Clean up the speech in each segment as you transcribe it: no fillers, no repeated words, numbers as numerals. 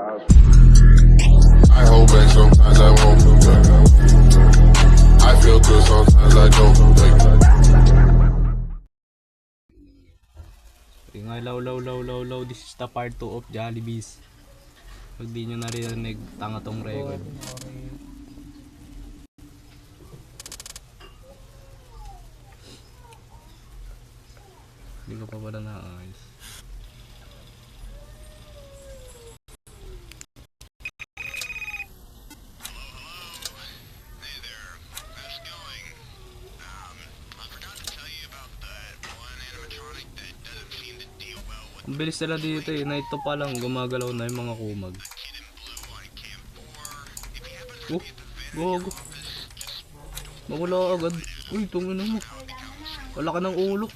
I hold back sometimes I won't. I feel good sometimes I don't. Nga low. This is the part 2 of Jollibees. Pag di nyo narinig, tanga tong record. Hindi ko pa pala naayos. Ang bilis nila dito eh, night to pa lang gumagalaw na yung mga kumag. Gogo. Mawala agad. Uy, tungin mo. Wala ka ng ulo.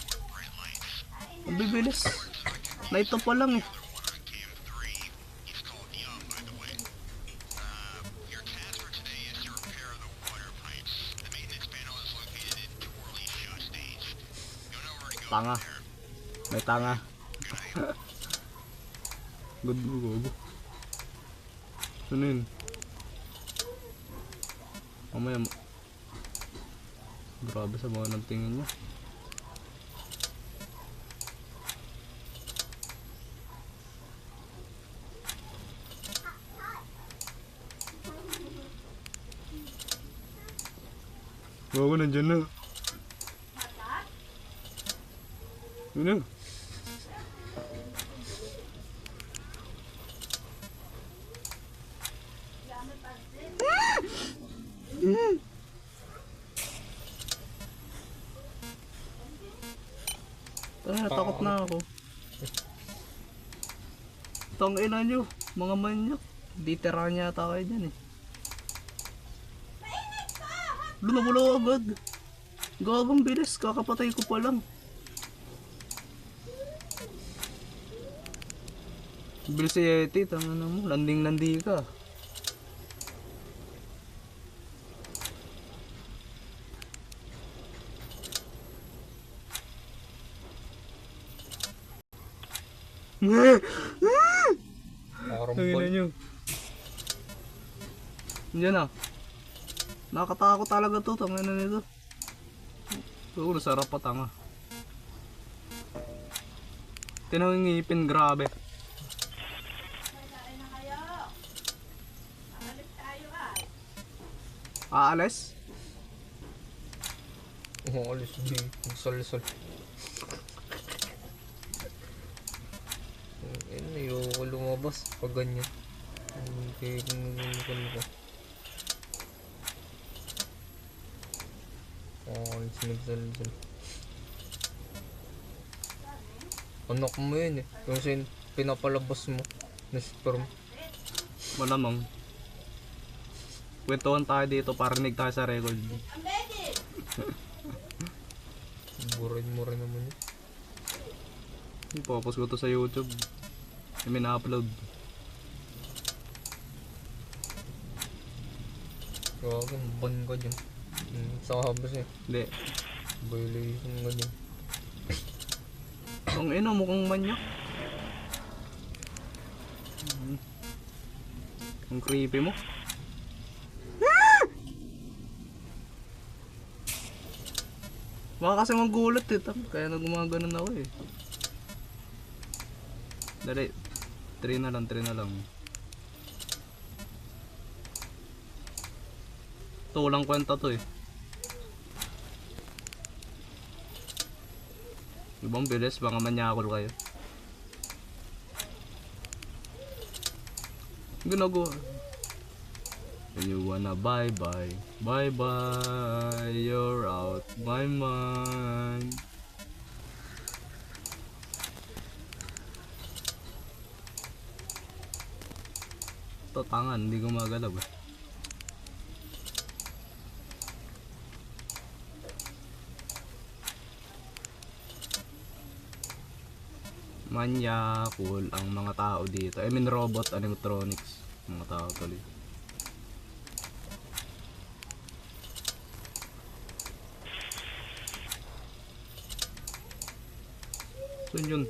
Ang bibilis. Night to pa lang eh. Tanga. May tanga. Good mo, gogo. Ano yun? Mamaya grabe sa mga ng tingin niya. Gogo, nandyan na. Yun na. Takot na ako. Tang ina nyo, mga manyok. Di tira niya ata kayo dyan eh. Lumabula agad. Gagang bilis, kakapatay ko pa lang. Bilis si Yeti, tanga na mo, landing-landi ka. Tangina nyo. Diyan na. Nakatakot talaga to, tangina nito. Oo, sarap pa tanga. Tinawang ngipin, grabe. Aalis? Oo, alis di. Sol. Ayoko lumabas pag ganyan. Okay, kung ko. Alis. Anak mo yun eh. Yung pinapalabas mo na sperm. Malamang. Kwentuhan tayo dito, parinig tayo sa record. Burin mo rin naman yun. Ipopost ko to sa YouTube. May na-upload. Grabe, ban ka dyan. Sa habas eh. Hindi. Violation ka dyan. Ang ina, mukhang manyak. Ang creepy mo. Baka kasi magulat eh, kaya nagumaganon ako eh. Dali, 3 na lang. Ito, walang kwenta to eh. Ibang bilis, baka manyakol kayo. Ginagawa. And you wanna bye-bye, you're out my mind. Ito tangan, hindi gumagalaw eh. Manyakol ang mga tao dito. I mean robot animatronics. Mga tao tuloy. So yun.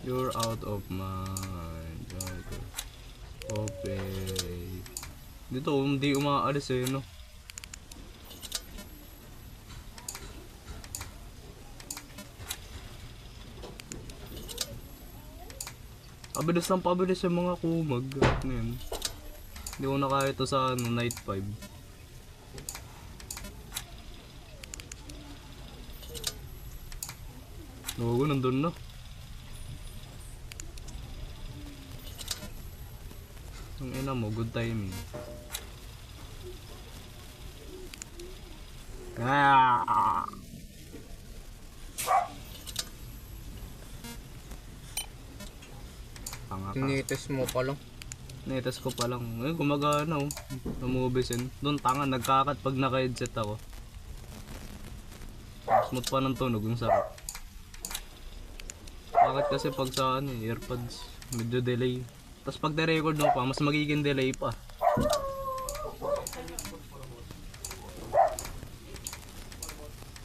You're out of mind. Okay. Dito, hindi umaalis eh, no? Pabilis lang pabilis yung mga kumag. Ano yun? Hindi ko na kaya ito sa ano, night 5. Logo, nandun na. Ang ina mo, good timing. Ah! Tanga ka. Tinitis mo pa lang. Netas ko pa lang. Eh, gumagana oh. Namubisin. Doon tanga, nagkakat pag naka-headset ako. Smooth pa ng tunog, yung sarap. Bakit kasi pag sa ano, earpods, medyo delay. Tapos pag de-record mo pa, mas magiging delay pa.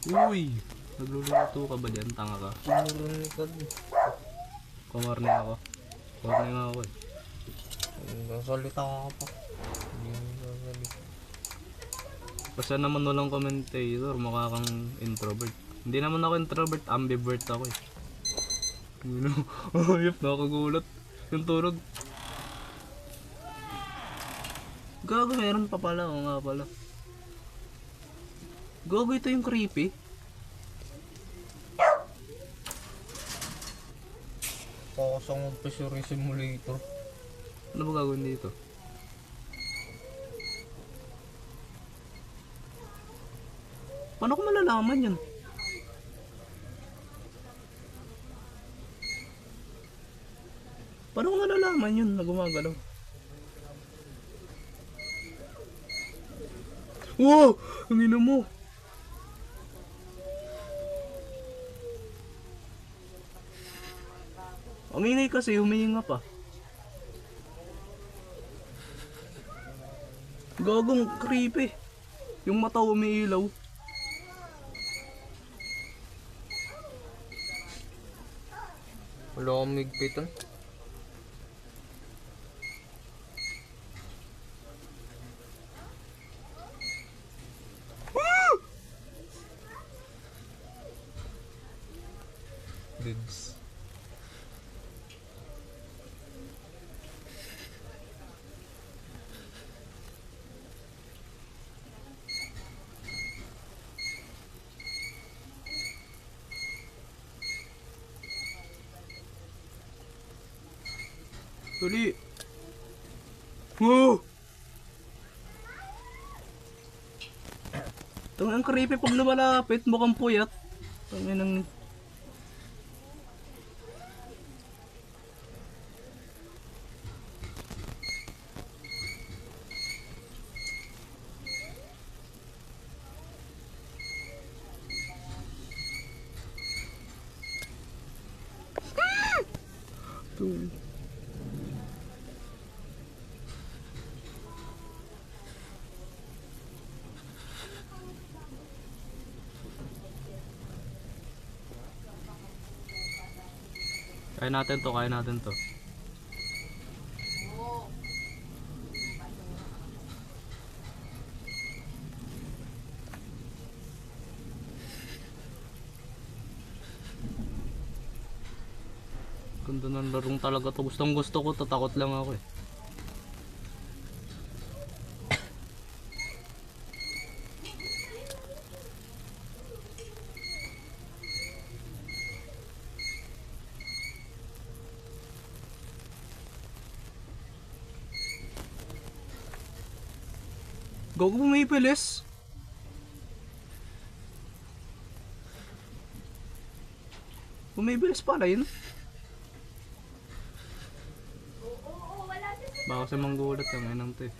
Uy! Nagluluto ka ba dyan? Tanga ka. Tinulun ka. Kumarne ako. Kumarne nga ako eh. Salita ka pa. Hindi mo sasalita. Basta naman walang commentator, mukha kang introvert. Hindi naman ako introvert, ambivert ako eh. Ano? Ayop, nakagulat. Yung turog. Gago, meron pa pala. Oo nga pala. Gago, ito yung creepy. Kakasang mag-fishery simulator. Ano ba gagawin dito? Paano ko malalaman yun? Paano ko malalaman yun na gumagalaw? Wow! Ang ina mo! Ang ingay kasi, humihinga pa. Gagong creepy. Yung mata umiilaw. Wala akong migpitan. Bigs. Dali. Wow! Itong ang creepy pag lumalapit, mukhang puyat. Itong ang... Ito. Kaya natin to, kaya natin to. Ganda ng larong talaga to. Gustong gusto ko to, takot lang ako eh. Gago, bumibilis. Bumibilis pala yun. Baka sa manggulat ang inang to eh.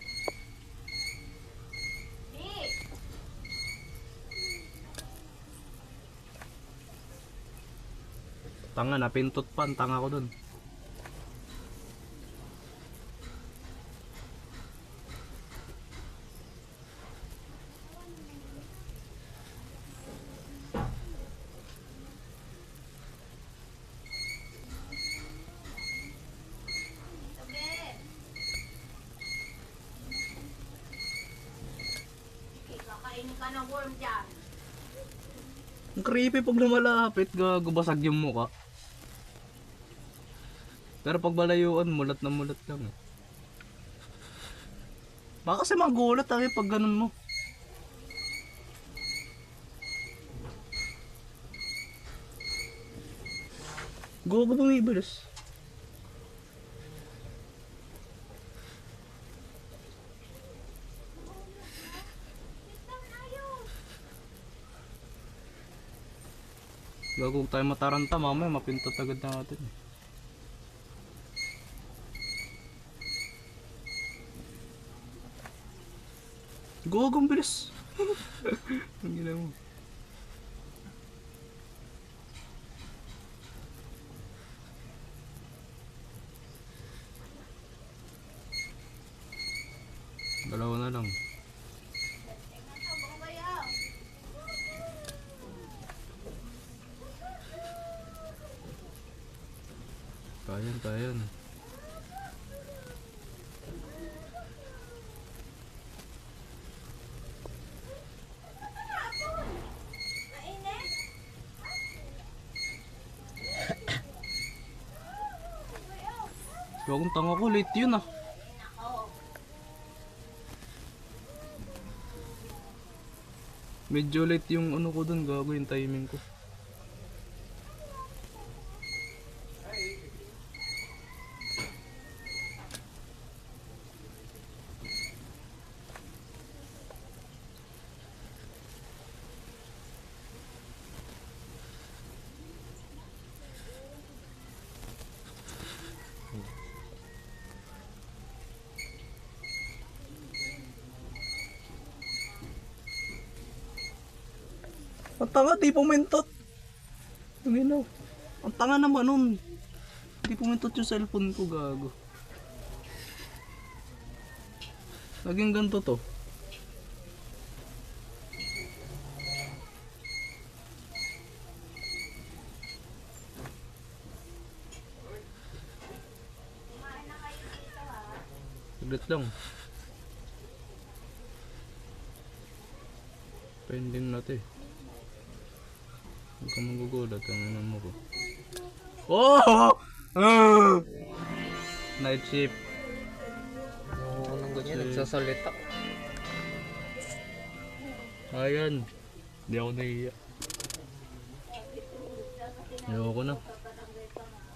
Tanga, napintot pa ang tanga ko dun. ng worm dyan. Ang creepy pag lumalapit, gago, basag yung mukha. Pero pag malayuan, mulat na mulat lang eh. Baka kasi magulat pag ganun mo. Gogo bumibilis. Gago tayo mataranta, mamaya mapintot agad natin. Gogo, ang bilis. Ang gina mo. Dalawa na lang. Kayan, kayan. Gawang tanga ko, late yun ah. Medyo late yung ano ko dun, gago yung timing ko. Ang tanga, di pumintot. Tumino. Ang tanga naman nun. Di pumintot yung cellphone ko, gago. Laging ganito to. Saglit lang. Pending natin. Huwag ka magugulat, ang ano mo ko. Oh! Ah! Night shift. Oo, nang ganyan, nagsasalita. Ayan. Hindi ako nahiya. Ayoko na.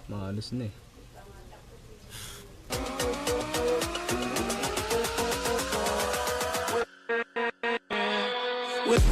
Maalis na eh. With